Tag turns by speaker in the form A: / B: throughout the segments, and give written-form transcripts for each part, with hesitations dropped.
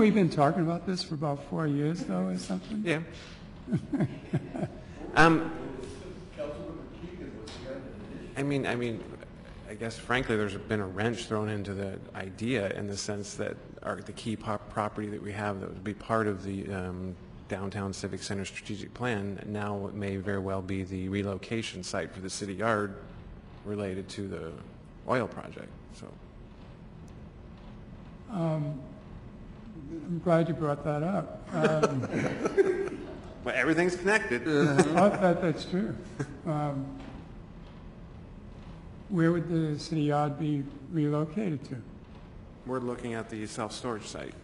A: we been talking about this for about 4 years, though, or something?
B: Yeah. I guess frankly, there's been a wrench thrown into the idea in the sense that the key property that we have that would be part of the downtown civic center strategic plan now may very well be the relocation site for the city yard related to the oil project. So.
A: I'm glad you brought that up.
B: Well, everything's connected.
A: That's true. Where would the city yard be relocated to?
B: We're looking at the self-storage site.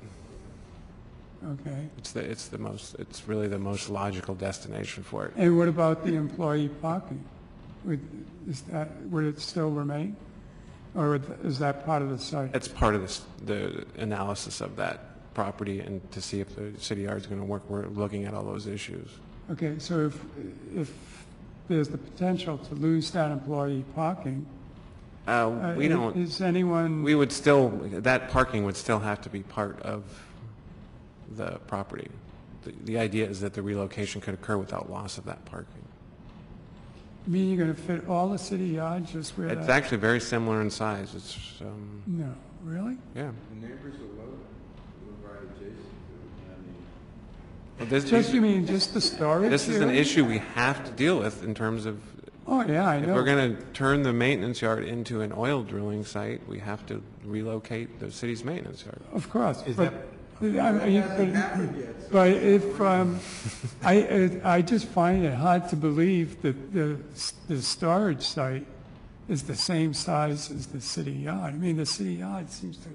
A: Okay.
B: It's really the most logical destination for it.
A: And what about the employee parking? Would it still remain? Or is that part of the site?
B: It's part of the analysis of that property and to see if the city yard is going to work. We're looking at all those issues.
A: Okay, so if there's the potential to lose that employee parking,
B: we don't.
A: Is anyone?
B: We would still, that parking would still have to be part of the property. The idea is that the relocation could occur without loss of that parking.
A: You mean you're going to fit all the city yards just where?
B: It's actually very similar in size. It's
A: no, really?
B: Yeah.
C: The neighbors will love it. Live right adjacent to it.
B: Well, this,
A: Just, you mean just the storage?
B: This is an issue we have to deal with in terms of.
A: Oh yeah, I know.
B: If we're going to turn the maintenance yard into an oil drilling site, we have to relocate the city's maintenance yard.
A: Of course,
C: Is
A: but.
C: that-
A: But if I just find it hard to believe that the storage site is the same size as the city yard. I mean, the city yard seems to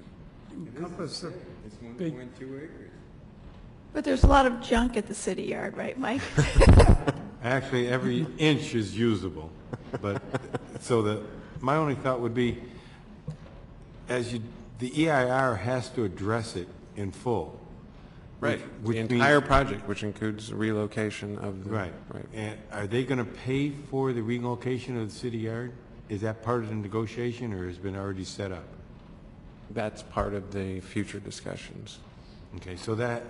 A: encompass a
C: It's
A: big.
C: 1.2 acres.
D: But there's a lot of junk at the city yard, right, Mike?
E: Actually, every inch is usable, but, so my only thought would be, the EIR has to address it in full.
B: Right.
E: Which
B: the
E: means-
B: entire project, which includes the relocation of the.
E: Right.
B: Right.
E: And are they going to pay for the relocation of the city yard? Is that part of the negotiation, or has been already set up?
B: That's part of the future discussions.
E: Okay, so that,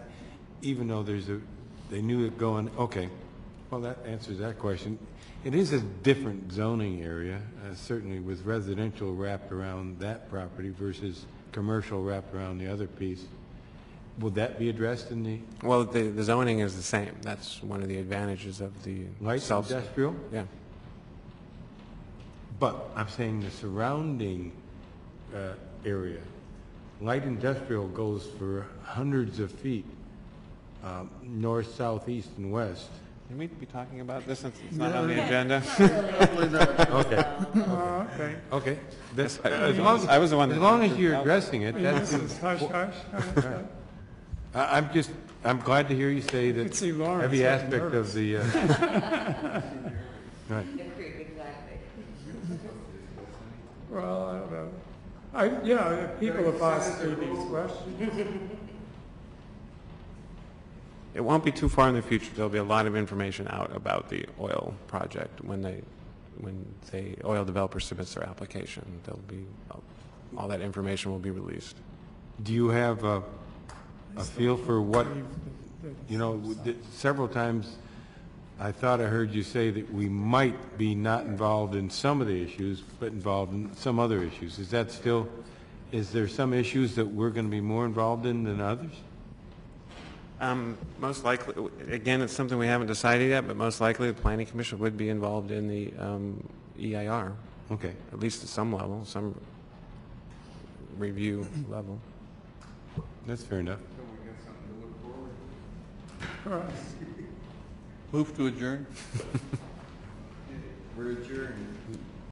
E: even though they knew it going, okay, well, that answers that question. It is a different zoning area, certainly with residential wrapped around that property versus commercial wrapped around the other piece. Would that be addressed in the
B: Well, the zoning is the same. That's one of the advantages of the
E: light industrial?
B: Yeah.
E: But I'm saying the surrounding area, light industrial goes for hundreds of feet, north, south, east, and west.
B: Can we be talking about this since it's not on the agenda?
E: Okay.
A: Okay.
E: Okay. That's,
B: I was the one.
E: as long as you're addressing it,
A: Yes,
E: that's.
A: it's hush, hush.
E: I'm glad to hear you say that
A: could see Lawrence
E: every
A: getting
E: aspect
A: nervous.
E: of the, right.
A: Well, I don't know. People have asked me these questions.
B: It won't be too far in the future. There'll be a lot of information out about the oil project when the oil developer submits their application. There'll be all that information will be released.
E: Do you have a feel for what, several times I thought I heard you say that we might be not involved in some of the issues, but involved in some other issues. Is that still, is there some issues that we're going to be more involved in than others?
B: Most likely, again, it's something we haven't decided yet, but most likely the Planning Commission would be involved in the EIR.
E: Okay.
B: At least at some level, some review level.
E: That's fair enough.
C: So we got something to look forward to.
F: Move to adjourn.
C: We're adjourned.